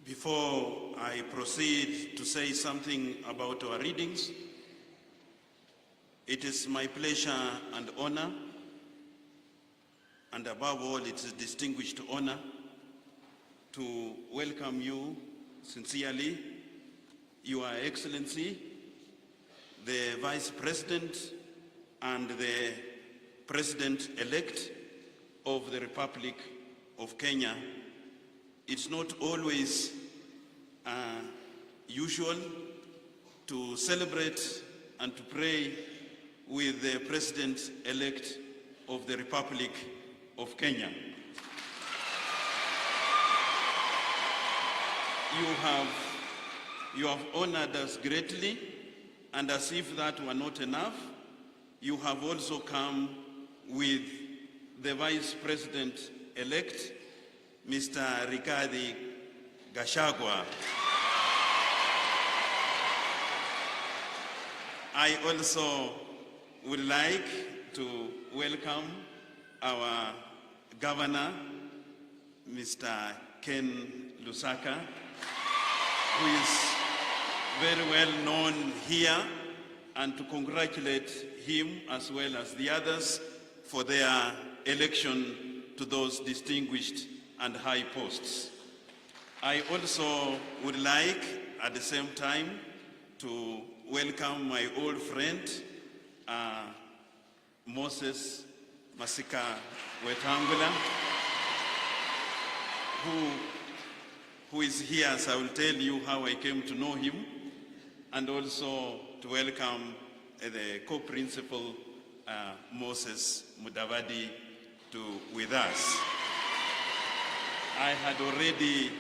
Before I proceed to say something about our readings, it is my pleasure and honor, and above all, it is a distinguished honor to welcome you sincerely, Your Excellency, the Vice President and the President-elect of the Republic of Kenya. It's not always usual to celebrate and to pray with the President-elect of the Republic of Kenya. You have honored us greatly, and as if that were not enough, you have also come with the Vice President-elect, Mr. Rigathi Gachagua. I also would like to welcome our Governor, Mr. Ken Lusaka, who is very well known here, and to congratulate him as well as the others for their election to those distinguished and high posts. I also would like, at the same time, to welcome my old friend, Moses Masika Wetangula, who is here, so I will tell you how I came to know him, and also to welcome the co-principal, Moses Mudavadi, with us. I had already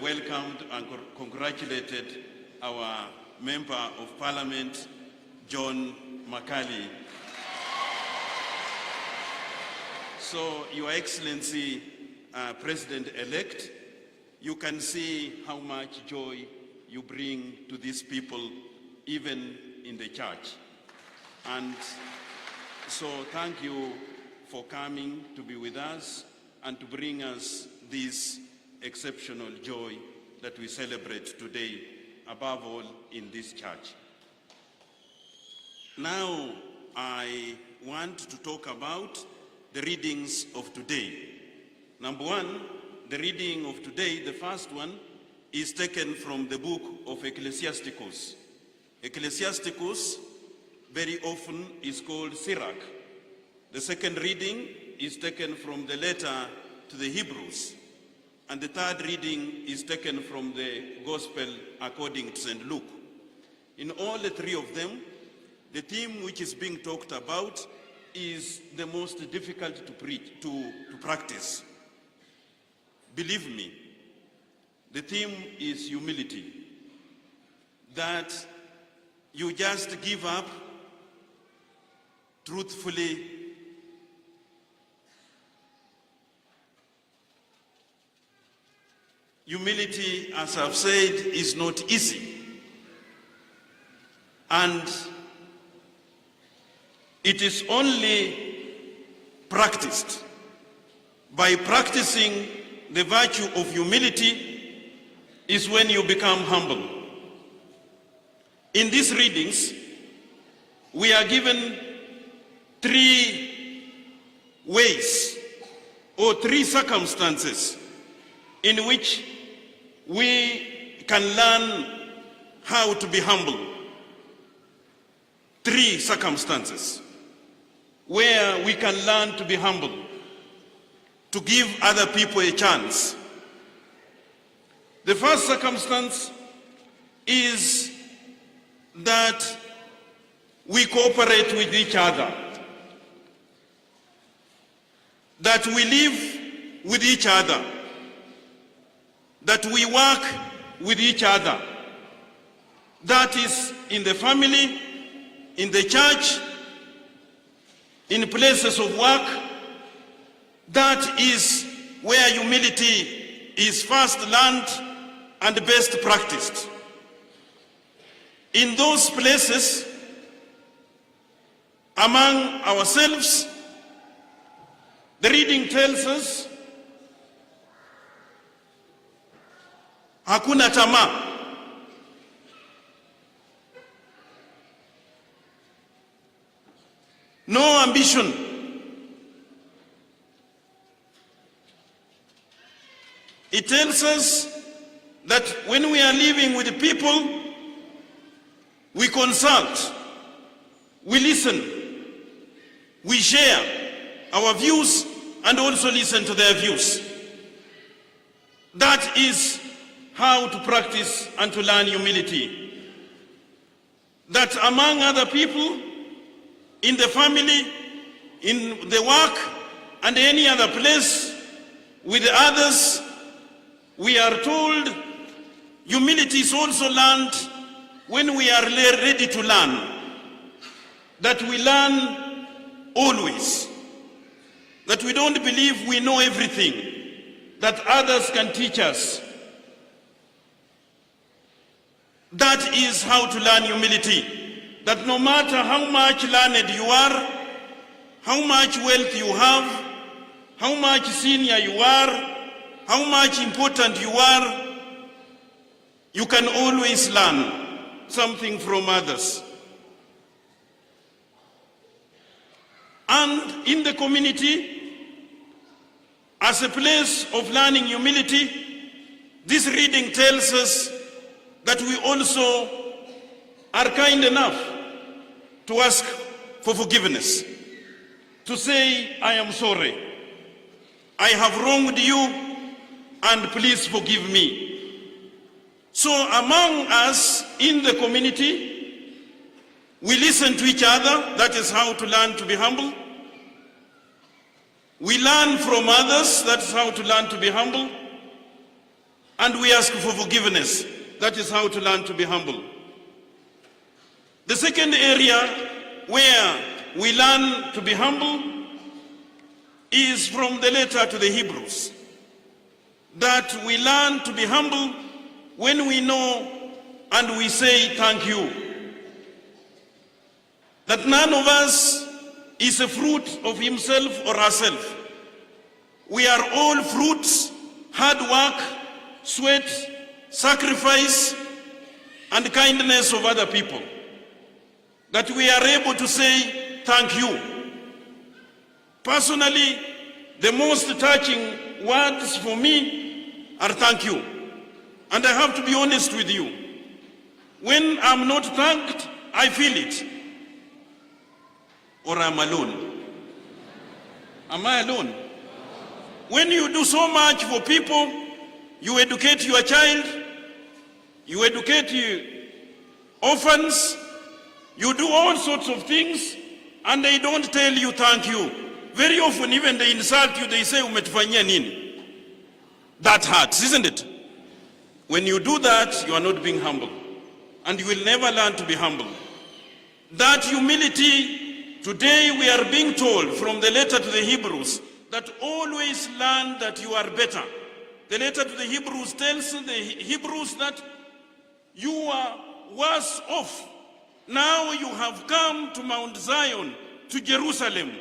welcomed and congratulated our Member of Parliament, John Makali. So, Your Excellency, President-elect, you can see how much joy you bring to these people, even in the church. And so thank you for coming to be with us and to bring us this exceptional joy that we celebrate today, above all in this church. Now, I want to talk about the readings of today. Number one, the reading of today, the first one, is taken from the book of Ecclesiasticus. Ecclesiasticus very often is called Sirach. The second reading is taken from the letter to the Hebrews. And the third reading is taken from the Gospel according to St. Luke. In all the three of them, the theme which is being talked about is the most difficult to practice. Believe me, the theme is humility. That you just give up truthfully. Humility, as I've said, is not easy. And it is only practiced. By practicing the virtue of humility is when you become humble. In these readings, we are given three ways or three circumstances in which we can learn how to be humble. Three circumstances where we can learn to be humble, to give other people a chance. The first circumstance is that we cooperate with each other, that we live with each other, that we work with each other. That is in the family, in the church, in places of work. That is where humility is first learned and best practiced. In those places, among ourselves, the reading tells us hakuna tamaa. No ambition. It tells us that when we are living with the people, we consult, we listen, we share our views and also listen to their views. That is how to practice and to learn humility. That among other people, in the family, in the work, and any other place, with others, we are told humility is also learned when we are ready to learn. That we learn always. That we don't believe we know everything. That others can teach us. That is how to learn humility. That no matter how much learned you are, how much wealth you have, how much senior you are, how much important you are, you can always learn something from others. And in the community, as a place of learning humility, this reading tells us that we also are kind enough to ask for forgiveness, to say, I am sorry, I have wronged you, and please forgive me. So among us in the community, we listen to each other. That is how to learn to be humble. We learn from others. That is how to learn to be humble. And we ask for forgiveness. That is how to learn to be humble. The second area where we learn to be humble is from the letter to the Hebrews. That we learn to be humble when we know and we say thank you. That none of us is a fruit of himself or herself. We are all fruits, hard work, sweat, sacrifice, and kindness of other people. That we are able to say thank you. Personally, the most touching words for me are thank you. And I have to be honest with you. When I'm not thanked, I feel it. Or I'm alone. Am I alone? When you do so much for people, you educate your child, you educate orphans, you do all sorts of things, and they don't tell you thank you. Very often, even they insult you, they say, umetufanyia nini? That hurts, isn't it? When you do that, you are not being humble. And you will never learn to be humble. That humility, today we are being told from the letter to the Hebrews, that always learn that you are better. The letter to the Hebrews tells the Hebrews that you are worse off. Now you have come to Mount Zion, to Jerusalem.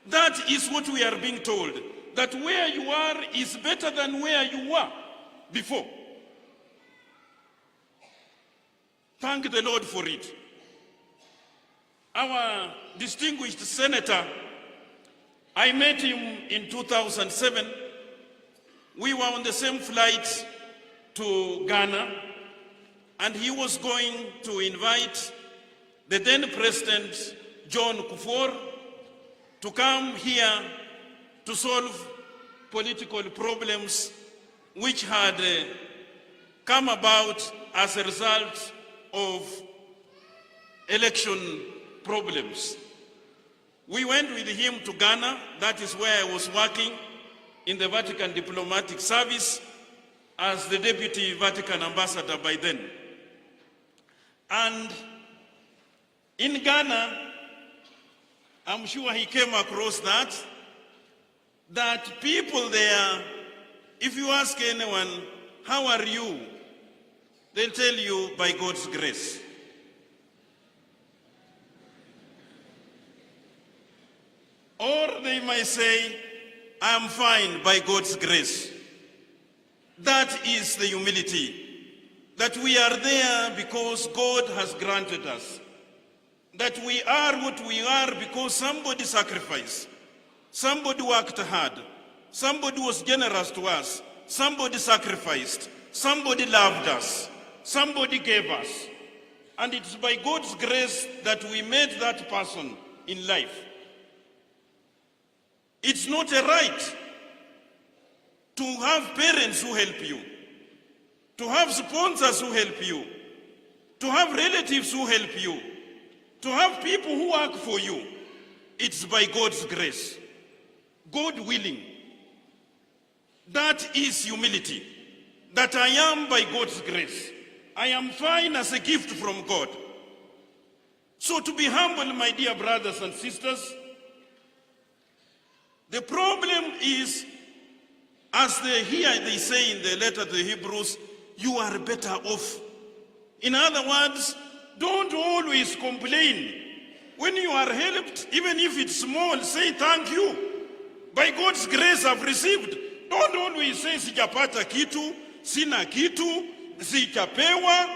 That is what we are being told. That where you are is better than where you were before. Thank the Lord for it. Our distinguished senator, I met him in 2007. We were on the same flight to Ghana, and he was going to invite the then President John Kufuor to come here to solve political problems which had come about as a result of election problems. We went with him to Ghana. That is where I was working in the Vatican Diplomatic Service as the Deputy Vatican Ambassador by then. And in Ghana, I'm sure he came across that people there, if you ask anyone, how are you? They'll tell you, by God's grace. Or they might say, I am fine by God's grace. That is the humility. That we are there because God has granted us. That we are what we are because somebody sacrificed. Somebody worked hard. Somebody was generous to us. Somebody sacrificed. Somebody loved us. Somebody gave us. And it's by God's grace that we met that person in life. It's not a right to have parents who help you, to have sponsors who help you, to have relatives who help you, to have people who work for you. It's by God's grace. God willing. That is humility. That I am by God's grace. I am fine as a gift from God. So to be humble, my dear brothers and sisters, the problem is, as they say in the letter to the Hebrews, you are better off. In other words, don't always complain. When you are helped, even if it's small, say thank you. By God's grace I've received. Don't always say sijapata kitu, sina kitu, sijapewa.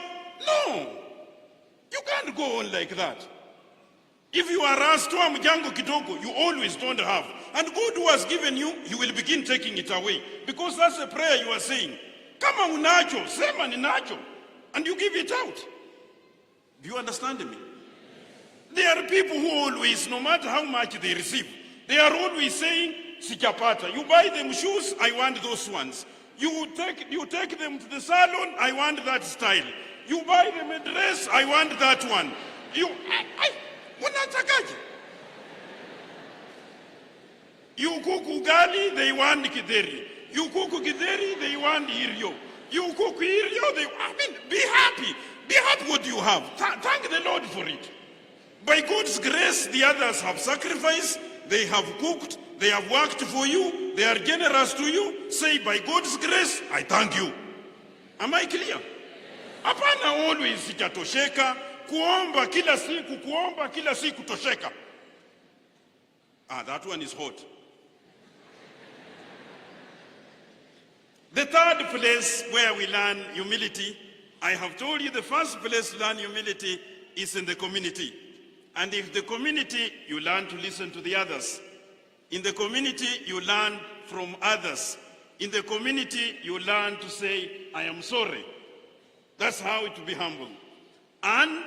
No. You can't go on like that. If you are asked to mjango kidogo, you always don't have. And God who has given you, you will begin taking it away. Because that's a prayer you are saying. Kama unacho, sema ninacho. And you give it out. Do you understand me? There are people who always, no matter how much they receive, they are always saying, sijapata. You buy them shoes, I want those ones. You take them to the salon, I want that style. You buy them a dress, I want that one. Unatakaje? You cook ugali, they want kideri. You cook kideri, they want iryo. You cook iryo, be happy. Be happy what you have. Thank the Lord for it. By God's grace, the others have sacrificed, they have cooked, they have worked for you, they are generous to you. Say, by God's grace, I thank you. Am I clear? Hapana always sijatosheka, kuomba kila siku tosheka. That one is hot. The third place where we learn humility, I have told you the first place to learn humility is in the community. And if the community, you learn to listen to the others. In the community, you learn from others. In the community, you learn to say, I am sorry. That's how to be humble. And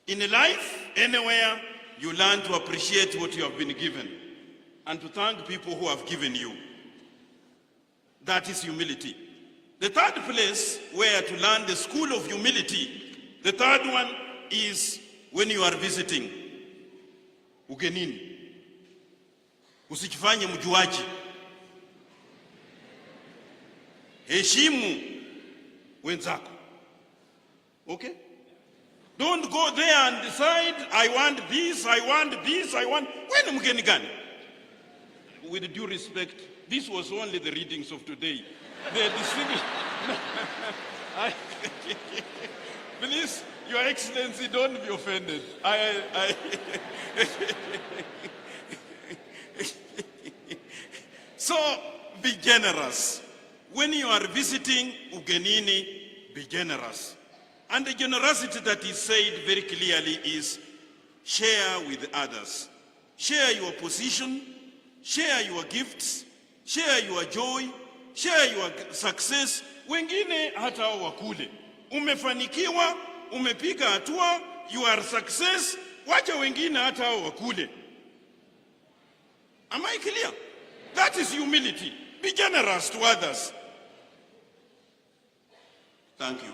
in life, anywhere, you learn to appreciate what you have been given and to thank people who have given you. That is humility. The third place where to learn the school of humility, the third one is when you are visiting. Ugenini. Usijifanye mjuaji. Heshimu wenzako. Okay? Don't go there and decide, I want this, I want this, I want. When mgeni gani? With due respect, this was only the readings of today. The distinguished. Please, Your Excellency, don't be offended. So, be generous. When you are visiting ugenini, be generous. And the generosity that is said very clearly is share with others. Share your position, share your gifts, share your joy, share your success. Wengine hata wakule. Umefanikiwa, umepiga hatua, you are success, wacha wengine hata wakule. Am I clear? That is humility. Be generous to others. Thank you.